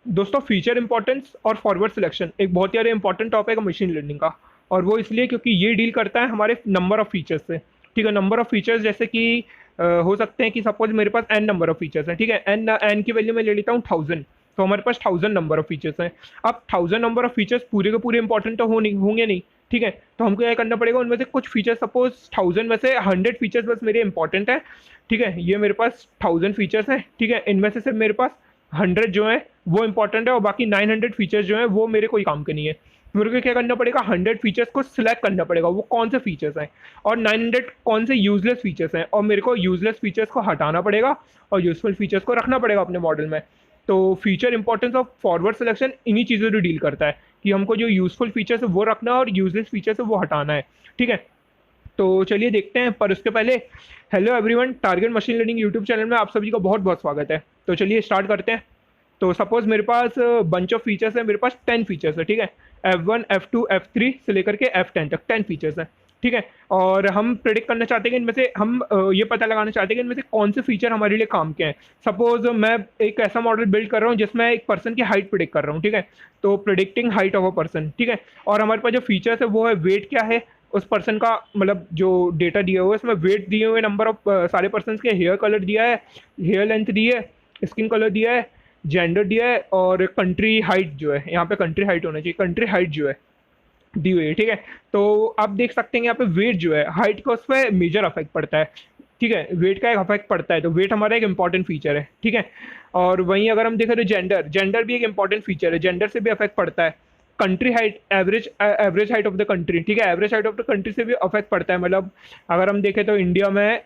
दोस्तों feature importance और forward selection एक बहुत ही इंपॉर्टेंट टॉपिक है मशीन लर्निंग का। और वो इसलिए क्योंकि ये डील करता है हमारे नंबर ऑफ फीचर्स से। ठीक है, नंबर ऑफ फीचर्स जैसे कि हो सकते हैं कि सपोज मेरे पास एन नंबर ऑफ फीचर्स हैं। ठीक है, एन एन की वैल्यू मैं ले लेता हूँ 1000। तो हमारे पास 1000 नंबर ऑफ फीचर्स हैं। अब 1000 नंबर ऑफ फीचर्स पूरे के पूरे इंपॉर्टेंट तो हो नहीं होंगे नहीं। ठीक है, तो हमको क्या करना पड़ेगा, उनमें से कुछ फीचर्स, सपोज 1000 में से 100 फीचर्स बस मेरे इंपॉर्टेंट है। ठीक है, ये मेरे पास 1000 फीचर्स हैं। ठीक है, इनमें से सिर्फ मेरे पास 100 जो है वो इंपॉर्टेंट है और बाकी 900 फीचर्स जो है वो मेरे कोई काम के नहीं है। मेरे को क्या करना पड़ेगा, 100 फीचर्स को सिलेक्ट करना पड़ेगा वो कौन से फीचर्स हैं, और 900 कौन से यूजलेस फीचर्स हैं, और मेरे को यूजलेस फीचर्स को हटाना पड़ेगा और यूजफुल फीचर्स को रखना पड़ेगा अपने मॉडल में। तो feature importance of forward selection इन्हीं चीज़ों से डील करता है कि हमको जो यूजफुल फीचर्स है वो रखना है और यूजलेस फीचर्स है वो हटाना है। ठीक है, तो चलिए देखते हैं, पर उसके पहले hello everyone, target machine learning YouTube channel में आप सभी का बहुत बहुत स्वागत है। तो चलिए स्टार्ट करते हैं। तो सपोज मेरे पास बंच ऑफ फीचर्स है, मेरे पास 10 फीचर्स है। ठीक है, F1 F2 F3 से लेकर के F10 तक 10 फीचर्स हैं। ठीक है, और हम प्रिडिक्ट करना चाहते हैं कि इनमें से हम ये पता लगाना चाहते हैं कि इनमें से कौन से फीचर हमारे लिए काम के हैं। सपोज मैं एक ऐसा मॉडल बिल्ड कर रहा हूँ जिसमें एक पर्सन की हाइट प्रिडिक्ट कर रहा हूँ। ठीक है, तो predicting height of a person. ठीक है, और हमारे पास जो फीचर्स है वो है वेट क्या है उस पर्सन का, मतलब जो डेटा दिया हुआ है उसमें वेट दिए हुए, नंबर ऑफ सारे पर्सन के, हेयर कलर दिया है, हेयर लेंथ दी है, स्किन कलर दिया है, जेंडर दिया है, और कंट्री हाइट जो है, यहाँ पे कंट्री हाइट होना चाहिए, कंट्री हाइट जो है दी हुई है। ठीक है, तो आप देख सकते हैं यहाँ पे वेट जो है, हाइट का उस पर मेजर अफेक्ट पड़ता है। ठीक है, वेट का एक अफेक्ट पड़ता है, तो वेट हमारा एक इंपॉर्टेंट फीचर है। ठीक है, और वहीं अगर हम देखें तो जेंडर, जेंडर भी एक इंपॉर्टेंट फीचर है, जेंडर से भी अफेक्ट पड़ता है। Country height, average average height of the country. ठीक है, average height of the country से भी अफेक्ट पड़ता है। मतलब अगर हम देखें तो इंडिया में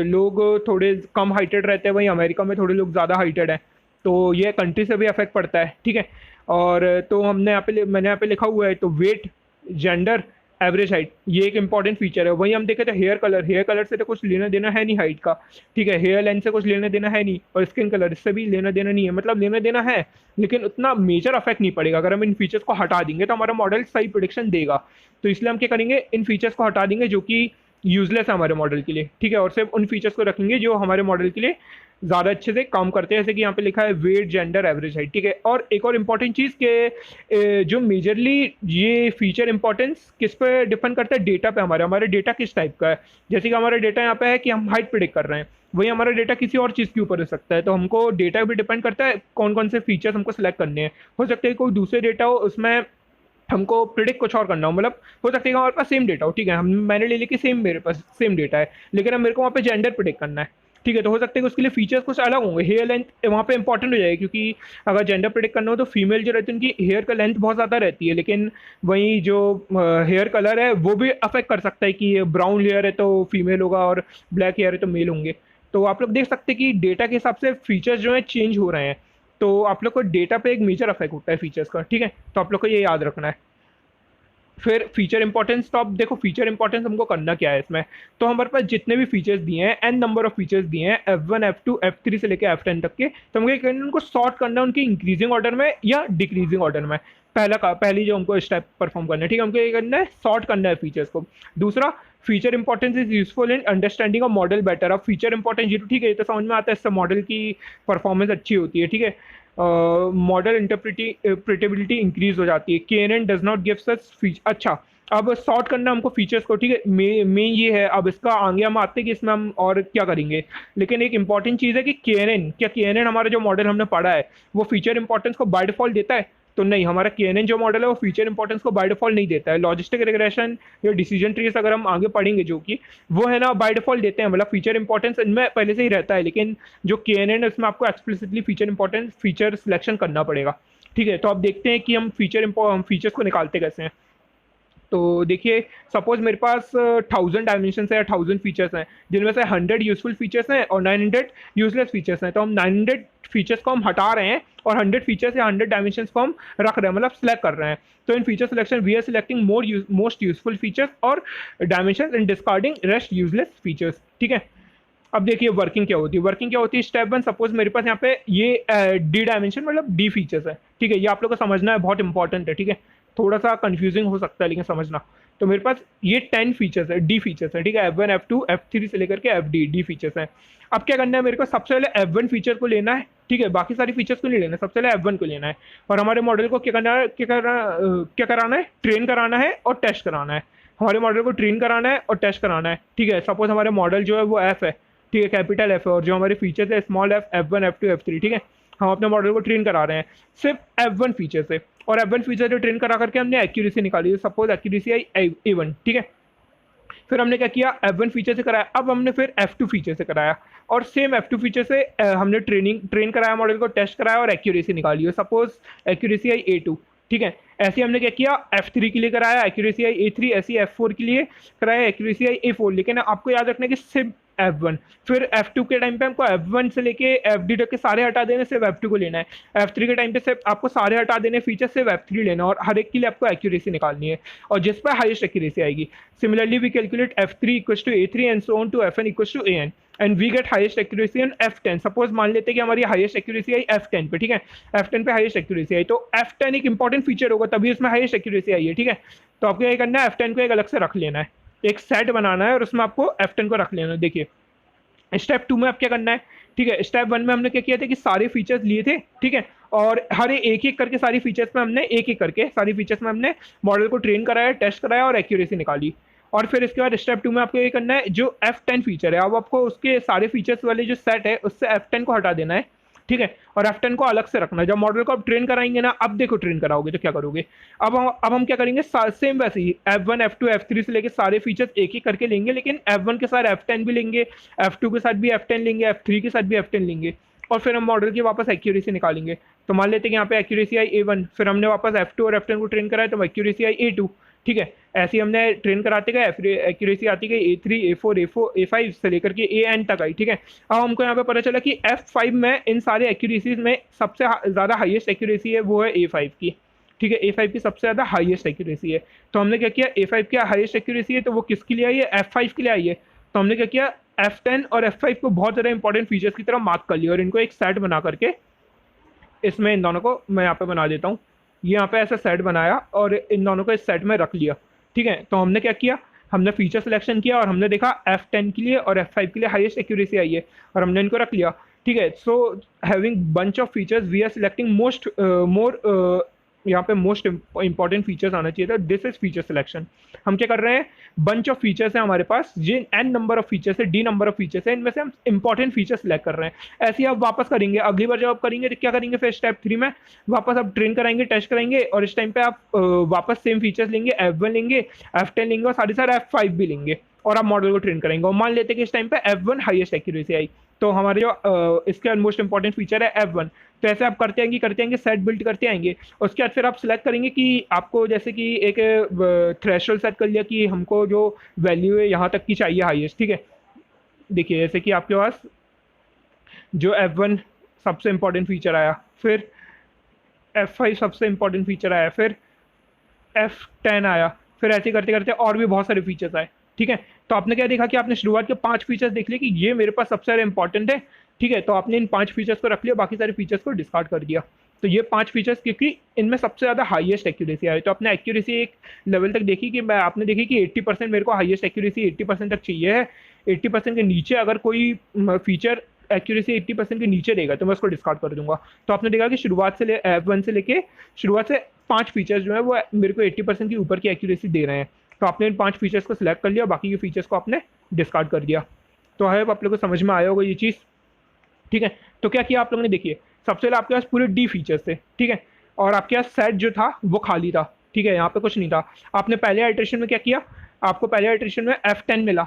लोग थोड़े कम हाइटेड रहते हैं, वहीं अमेरिका में थोड़े लोग ज़्यादा हाइटेड हैं, तो ये कंट्री से भी अफेक्ट पड़ता है। ठीक है, और तो हमने यहाँ पे, मैंने यहाँ पे लिखा हुआ है, तो वेट, जेंडर, एवरेज हाइट, ये एक इंपॉर्टेंट फीचर है। वहीं हम देखें तो हेयर कलर, हेयर कलर से तो कुछ लेना देना है नहीं हाइट का। ठीक है, हेयर लेंथ से कुछ लेना देना है नहीं, और स्किन कलर इससे भी लेना देना नहीं है, मतलब लेना देना है लेकिन उतना मेजर अफेक्ट नहीं पड़ेगा। अगर हम इन फीचर्स को हटा देंगे तो हमारा मॉडल सही प्रिडिक्शन देगा। तो इसलिए हम क्या करेंगे, इन फीचर्स को हटा देंगे जो कि यूजलेस है हमारे मॉडल के लिए। ठीक है, और सिर्फ उन फीचर्स को रखेंगे जो हमारे मॉडल के लिए ज़्यादा अच्छे से काम करते हैं, जैसे कि यहाँ पे लिखा है वेट, जेंडर, एवरेज हाइट। ठीक है, और एक और इम्पॉर्टेंट चीज़ के जो मेजरली ये फीचर इंपॉर्टेंस किस पे डिपेंड करता है, डेटा पे। हमारे हमारे डेटा किस टाइप का है। जैसे कि हमारा डेटा यहाँ पे है कि हम हाइट प्रिडिक्ट कर रहे हैं, वही हमारा डेटा किसी और चीज़ के ऊपर हो सकता है। तो हमको डेटा भी डिपेंड करता है कौन कौन से फीचर्स हमको सेलेक्ट करने हैं। हो सकता है कोई दूसरे डेटा हो उसमें हमको प्रिडिक्ट कुछ और करना हो, मतलब हो सकता है कि हमारे पास सेम डेटा हो। ठीक है, हम मैंने ले लिया कि सेम, मेरे पास सेम डेटा है, लेकिन अब मेरे को वहाँ पे जेंडर प्रिडिक्ट करना है। ठीक है, तो हो सकता है कि उसके लिए फीचर्स कुछ अलग होंगे। हेयर लेंथ वहाँ पे इंपॉर्टेंट हो जाएगी, क्योंकि अगर जेंडर प्रिडिक्ट करना हो तो फीमेल जो रहती है उनकी हेयर का लेंथ बहुत ज़्यादा रहती है, लेकिन वहीं जो हेयर कलर है वो भी अफेक्ट कर सकता है कि ब्राउन हेयर है तो फीमेल होगा और ब्लैक हेयर है तो मेल होंगे। तो आप लोग देख सकते हैं कि डेटा के हिसाब से फीचर्स जो है चेंज हो रहे हैं। तो आप लोग को डेटा पे एक मेजर अफेक्ट होता है फीचर्स का। ठीक है, तो आप लोग को ये याद रखना है। फिर फीचर इंपॉर्टेंस, तो आप देखो फीचर इंपॉर्टेंस हमको करना क्या है इसमें। तो हमारे पास जितने भी फीचर्स दिए हैं, एन नंबर ऑफ फीचर्स दिए हैं, F1 F2 F3 से लेकर F10 तक के, तो हमको करना उनको सॉर्ट करना है उनके इंक्रीजिंग ऑर्डर में या डिक्रीजिंग ऑर्डर में। पहली जो हमको स्टेप परफॉर्म करना है। ठीक है, हमको ये करना है, सॉर्ट करना है फीचर्स को। दूसरा, feature importance is useful in understanding of model better. अब फीचर इंपॉर्टेंस जीरो, ठीक है, ये तो समझ में आता है, इससे मॉडल की परफॉर्मेंस अच्छी होती है। ठीक है, मॉडल इंटरप्रिटेबिलिटी इंक्रीज हो जाती है। KNN does not give such feature. अच्छा, अब सॉर्ट करना हमको फीचर्स को। ठीक है, मेन ये है। अब इसका आगे हम आते हैं कि इसमें हम और क्या करेंगे, लेकिन एक इंपॉर्टेंट चीज़ है कि KNN, क्या KNN हमारा जो मॉडल हमने पढ़ा है वो फीचर इंपॉर्टेंस को बाय डिफॉल्ट देता है? तो नहीं, हमारा KNN जो मॉडल है वो फीचर इंपॉर्टेंस को बाय डिफॉल्ट नहीं देता है। लॉजिस्टिक रिग्रेशन या डिसीजन ट्रीज अगर हम आगे पढ़ेंगे जो कि वो है ना, बाय डिफॉल्ट देते हैं, मतलब फीचर इंपॉर्टेंस इनमें पहले से ही रहता है, लेकिन जो KNN है उसमें आपको explicitly feature importance feature selection करना पड़ेगा। ठीक है, तो आप देखते हैं कि हम फीचर्स को निकालते कैसे हैं। तो देखिए, सपोज मेरे पास 1000 डायमेंशन है या 1000 फीचर्स हैं, जिनमें से 100 यूजफुल फीचर्स हैं और 900 यूजलेस फीचर्स हैं। तो हम 900 फीचर्स को हम हटा रहे हैं और 100 फीचर्स या 100 डायमेंशन को हम रख रहे हैं, मतलब सेलेक्ट कर रहे हैं। तो in feature selection we are selecting most useful features और dimension and discarding rest useless features. ठीक है, अब देखिए वर्किंग क्या होती है। वर्किंग क्या होती है, स्टेप 1, सपोज मेरे पास यहाँ पे ये डी डायमेंशन मतलब डी फीचर्स है। ठीक है, ये आप लोग को समझना है, बहुत इंपॉर्टेंट है। ठीक है, थोड़ा सा कंफ्यूजिंग हो सकता है लेकिन समझना। तो मेरे पास ये 10 फीचर्स है, डी फीचर्स है। ठीक है, F1 F2 F3 से लेकर के FD डी फीचर्स हैं। अब क्या करना है, मेरे को सबसे पहले F1 फीचर को लेना है। ठीक है, बाकी सारी फीचर्स को नहीं लेना, सबसे पहले F1 को लेना है। और हमारे मॉडल को क्या करना है, क्या कराना है, ट्रेन कराना है और टेस्ट कराना है। हमारे मॉडल को ट्रेन कराना है और टेस्ट कराना है। ठीक है, सपोज हमारे मॉडल जो है वो एफ है, ठीक है, कैपिटल एफ है, और जो हमारे फीचर्स है small F, F1 F2 F3। ठीक है, हम अपने मॉडल को ट्रेन करा रहे हैं सिर्फ F1 फीचर से, और F1 फीचर जो ट्रेन करा करके हमने एक्यूरेसी निकाली, सपोज एक्यूरेसी आई A1। ठीक है, फिर हमने क्या किया, F1 फीचर से कराया, अब हमने फिर F2 फीचर से कराया, और सेम F2 फीचर से हमने ट्रेन कराया, मॉडल को टेस्ट कराया और एक्यूरेसी निकाली है, सपोज एक्यूरेसी आई A2। ठीक है, ऐसे हमने क्या किया, F3 के लिए कराया एक्यूरेसी आई A3, ऐसी F4 के लिए कराया एक्यूरेसी आई A4। लेकिन आपको याद रखना है कि सिर्फ F1, फिर F2 के टाइम पे हमको F1 से लेके FD तक के सारे हटा देने, सिर्फ F2 को लेना है। F3 के टाइम पे सिर्फ आपको सारे हटा देने फीचर, सिर्फ F3 लेना, और हर एक के लिए आपको एक्यूरेसी निकालनी है, और जिस पर हाईएस्ट एक्यूरेसी आएगी। Similarly we calculate F3 equals to A3 and so on to Fn equals to An, and we get highest accuracy on F10। Suppose मान लेते हैं कि हमारी हाईएस्ट एक्यूरेसी आई F10 पे। ठीक है, F10 पे हाईएस्ट एक्यूरेसी आई, तो F10 एक इंपॉर्टेंट फीचर होगा, तभी उसमें हाईएस्ट एक्यूरेसी आई है। ठीक है, तो आपको ये करना है, F10 को एक अलग से रख लेना है, एक सेट बनाना है, और उसमें आपको F10 को रख लेना है। देखिए स्टेप 2 में आप क्या करना है, ठीक है, स्टेप 1 में हमने क्या किया था कि सारे फीचर्स लिए थे। ठीक है, और हर एक एक करके सारी फीचर्स में हमने एक एक करके सारी फीचर्स में हमने मॉडल को ट्रेन कराया, टेस्ट कराया और एक्यूरेसी निकाली। और फिर इसके बाद स्टेप 2 में आपको ये करना है, जो F10 फीचर है, अब आपको उसके सारे फीचर्स वाले जो सेट है उससे F10 को हटा देना है। ठीक है, और F10 को अलग से रखना है। जब मॉडल को आप ट्रेन कराएंगे ना, अब देखो ट्रेन कराओगे तो क्या करोगे, अब हम क्या करेंगे, सेम वैसे ही F1 F2 F3 से लेके सारे फीचर्स एक एक करके लेंगे, लेकिन F1 के साथ F10 भी लेंगे, F2 के साथ भी F10 लेंगे, F3 के साथ भी F10 लेंगे, और फिर हम मॉडल की वापस एक्यूरेसी निकालेंगे। तो मान लेते हैं कि यहाँ पे एक्यूरेसी आई A1, फिर हमने वापस F2 और F10 को ट्रेन कराया, तो एक्यूरेसी आई A2। ठीक है, ऐसे ही हमने ट्रेन कराते गए, फिर एक्यूरेसी आती गई A3 A4 A5 से लेकर के AN तक आई। ठीक है, अब हमको यहाँ पे पता चला कि F5 में इन सारे एक्यूरेसीज में सबसे ज़्यादा हाईएस्ट एक्यूरेसी है वो है A5 की। ठीक है, A5 की सबसे ज़्यादा हाईएस्ट एक्यूरेसी है। तो हमने क्या किया, A5 की हाईएस्ट एक्यूरेसी है, तो वो किसके लिए आई है, F5 के लिए आई है। तो हमने क्या किया, F10 और F5 को बहुत ज़्यादा इंपॉर्टेंट फीचर्स की तरह मार्क कर लिया, और इनको एक सेट बना करके इसमें इन दोनों को मैं यहाँ पे बना देता हूँ। ये यहाँ पे ऐसा सेट बनाया और इन दोनों को इस सेट में रख लिया। ठीक है, तो हमने क्या किया, हमने फीचर सिलेक्शन किया और हमने देखा F10 के लिए और F5 के लिए हाईएस्ट एक्यूरेसी आई है, और हमने इनको रख लिया। ठीक है, so having bunch of features we are selecting more यहाँ पे मोस्ट इंपॉर्टेंट फीचर्स आना चाहिए था, दिस इज फीचर सिलेक्शन। हम क्या कर रहे हैं, बंच ऑफ फीचर्स है हमारे पास, जिन n नंबर ऑफ फीचर्स है, d नंबर ऑफ फीचर्स है, इनमें से हम इंपॉर्टेंट फीचर सिलेक्ट कर रहे हैं। ऐसे ही आप वापस करेंगे, अगली बार जब आप करेंगे तो क्या करेंगे, फिर स्टेप 3 में वापस आप ट्रेन कराएंगे, टेस्ट कराएंगे, और इस टाइम पे आप वापस सेम फीचर्स लेंगे, F1 लेंगे, F10 लेंगे, और साथ ही साथ F5 भी लेंगे, और आप मॉडल को ट्रेन करेंगे। और मान लेते हैं कि इस टाइम पे F1 हाईएस्ट एक्यूरेसी आई, तो हमारे जो इसका मोस्ट इंपॉर्टेंट फीचर है F1। तो ऐसे आप करते आएंगे सेट बिल्ड करते आएंगे। उसके बाद फिर आप सिलेक्ट करेंगे कि आपको जैसे कि एक थ्रेशोल्ड सेट कर लिया कि हमको जो वैल्यू है यहाँ तक की चाहिए हाईएस्ट। ठीक है, देखिए जैसे कि आपके पास जो F1 सबसे इंपॉर्टेंट फीचर आया, फिर F5 सबसे इंपॉर्टेंट फीचर आया, फिर F10 आया, फिर ऐसे करते करते और भी बहुत सारे फीचर्स आए। ठीक है, तो आपने क्या देखा कि आपने शुरुआत के 5 फीचर्स देख लिए कि ये मेरे पास सबसे ज़्यादा इंपॉर्टेंट है। ठीक है, तो आपने इन 5 फीचर्स को रख लिया, बाकी सारे फीचर्स को डिस्कार्ड कर दिया। तो ये 5 फीचर्स क्योंकि इनमें सबसे ज़्यादा हाईएस्ट एक्यूरेसी आई, तो आपने एक्यूरेसी एक लेवल तक देखी कि आपने देखी कि 80% मेरे को हाईएस्ट एक्यूरेसी 80% तक चाहिए है। 80% के नीचे अगर कोई फीचर एक्यूरेसी 80% के नीचे देगा तो मैं उसको डिस्कार्ड कर दूंगा। तो आपने देखा कि शुरुआत से F1 से लेके शुरुआत से 5 फीचर्स जो है वो मेरे को 80% की ऊपर की एक्यूरेसी दे रहे हैं। तो आपने इन 5 फीचर्स को सिलेक्ट कर लिया, बाकी के फीचर्स को आपने डिस्कार्ड कर दिया। तो आई होप आप लोगों को समझ में आया होगा ये चीज़। ठीक है, तो क्या किया आप लोगों ने, देखिए सबसे पहले आपके पास पूरे डी फीचर्स थे। ठीक है, और आपके पास सेट जो था वो खाली था। ठीक है, यहाँ पे कुछ नहीं था। आपने पहले आइटरेशन में क्या किया, आपको पहले आइटरेशन में F10 मिला।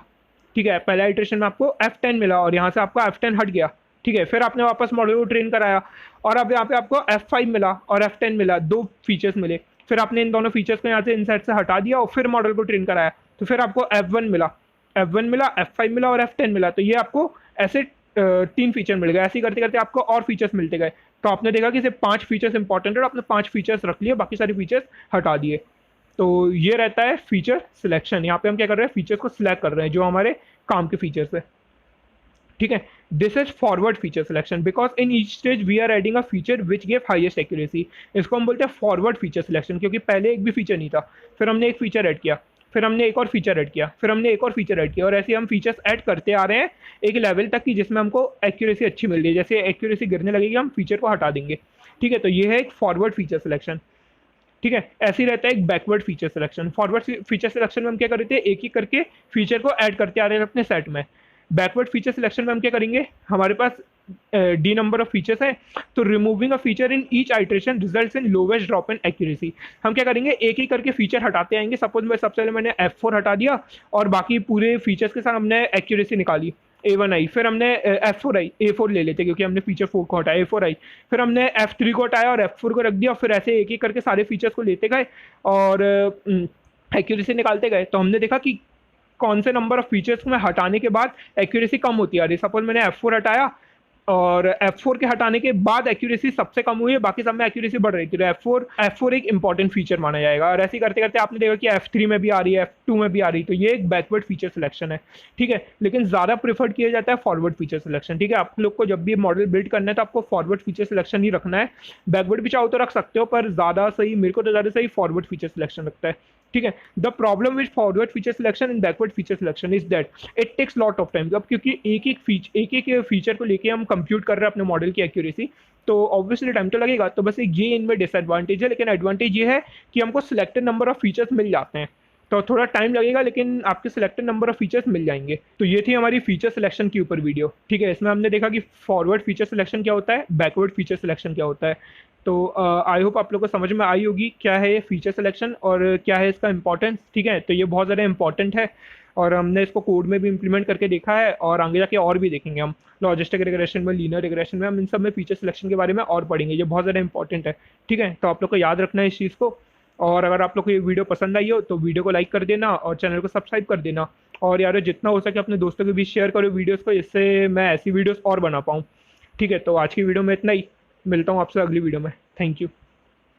ठीक है, पहले आइटरेशन में आपको F10 मिला और यहाँ से आपका F10 हट गया। ठीक है, फिर आपने वापस मॉडल को ट्रेन कराया और अब यहाँ पे आपको F5 मिला और F10 मिला, 2 फीचर्स मिले। फिर आपने इन दोनों फीचर्स को यहाँ से इन सेट से हटा दिया और फिर मॉडल को ट्रेन कराया, तो फिर आपको F1 मिला, F5 मिला और F10 मिला। तो ये आपको ऐसे 3 फीचर मिल गए। ऐसे ही करते करते आपको और फीचर्स मिलते गए। तो आपने देखा कि सिर्फ 5 फीचर्स इंपॉर्टेंट है, आपने 5 फीचर्स रख लिए, बाकी सारे फीचर्स हटा दिए। तो ये रहता है फीचर सिलेक्शन। यहाँ पे हम क्या कर रहे हैं, फीचर्स को सिलेक्ट कर रहे हैं जो हमारे काम के फीचर्स है। ठीक है, this is forward feature selection because in each stage we are adding a feature which give highest accuracy. इसको हम बोलते हैं फॉरवर्ड फीचर सिलेक्शन, क्योंकि पहले एक भी फीचर नहीं था, फिर हमने एक फीचर ऐड किया, फिर हमने एक और फीचर ऐड किया, फिर हमने एक और फीचर ऐड किया, और ऐसे हम फीचर्स ऐड करते आ रहे हैं एक लेवल तक की जिसमें हमको एक्यूरेसी अच्छी मिल रही है। जैसे एक्यूरेसी गिरने लगेगी हम फीचर को हटा देंगे। ठीक है, तो ये है एक फॉरवर्ड फीचर सिलेक्शन। ठीक है, ऐसे ही रहता है एक backward feature selection. Forward feature selection में हम क्या कर रहे थे, एक एक करके फीचर को ऐड करते आ रहे हैं अपने सेट में। बैकवर्ड फीचर सिलेक्शन में हम क्या करेंगे, हमारे पास डी नंबर ऑफ फीचर्स है, तो removing a feature in each iteration results in lowest drop in accuracy. हम क्या करेंगे, एक एक करके फीचर हटाते आएंगे। सपोज मैं सबसे पहले मैंने F4 हटा दिया और बाकी पूरे फीचर्स के साथ हमने एक्यूरेसी निकाली A1 आई, फिर हमने F4 आई, A4 ले लेते क्योंकि हमने फीचर 4 को हटाया, A4 आई, फिर हमने F3 को हटाया और F4 को रख दिया, फिर ऐसे एक एक करके सारे फीचर्स को लेते गए और एक्यूरेसी निकालते गए। तो हमने देखा कि कौन से नंबर ऑफ फीचर्स में हटाने के बाद एक्यूरेसी कम होती आ रही। सपोज मैंने F4 हटाया और F4 के हटाने के बाद एक्यूरेसी सबसे कम हुई है, बाकी सब में एक्यूरेसी बढ़ रही थी। तो F4 एक इंपॉर्टेंट फीचर माना जाएगा, और ऐसे ही करते करते आपने देखा कि F3 में भी आ रही है, F2 में भी आ रही है। तो ये एक बैकवर्ड फीचर सिलेक्शन है। ठीक है, लेकिन ज़्यादा प्रेफर्ड किया जाता है फॉरवर्ड फीचर सिलेक्शन। ठीक है, आप लोग को जब भी मॉडल बिल्ड करना है तो आपको फॉरवर्ड फीचर सिलेक्शन ही रखना है। बैकवर्ड भी चाहो तो रख सकते हो, पर ज़्यादा सही, मेरे को तो ज़्यादा सही फॉरवर्ड फीचर सिलेक्शन लगता है। ठीक है, the problem with forward feature selection and backward feature selection is that it takes lot of time. अब क्योंकि एक एक फीचर को लेके हम कंप्यूट कर रहे हैं अपने मॉडल की एक्यूरेसी, तो ऑब्वियसली टाइम तो लगेगा। तो बस एक ये इनमें डिसएडवांटेज है, लेकिन एडवांटेज ये है कि हमको सिलेक्टेड नंबर ऑफ फीचर्स मिल जाते हैं। तो थोड़ा टाइम लगेगा लेकिन आपके सिलेक्टेड नंबर ऑफ फीचर्स मिल जाएंगे। तो ये थी हमारी फीचर सिलेक्शन के ऊपर वीडियो। ठीक है, इसमें हमने देखा कि फॉरवर्ड फीचर सिलेक्शन क्या होता है, बैकवर्ड फीचर सिलेक्शन क्या होता है। तो आई होप आप लोग को समझ में आई होगी क्या है ये फीचर सिलेक्शन और क्या है इसका इंपॉर्टेंस। ठीक है, तो ये बहुत ज़्यादा इंपॉर्टेंट है और हमने इसको कोड में भी इंप्लीमेंट करके देखा है, और आगे जाके और भी देखेंगे हम। लॉजिस्टिक रिग्रेशन में, लीनियर रिग्रेशन में, हम इन सब में फीचर सिलेक्शन के बारे में और पढ़ेंगे। ये बहुत ज़्यादा इंपॉर्टेंट है। ठीक है, तो आप लोग को याद रखना है इस चीज़ को। और अगर आप लोग को ये वीडियो पसंद आई हो तो वीडियो को लाइक कर देना और चैनल को सब्सक्राइब कर देना। और यार जितना हो सके अपने दोस्तों के बीच शेयर करो वीडियोस को, इससे मैं ऐसी वीडियोस और बना पाऊँ। ठीक है, तो आज की वीडियो में इतना ही। मिलता हूँ आपसे अगली वीडियो में। Thank you.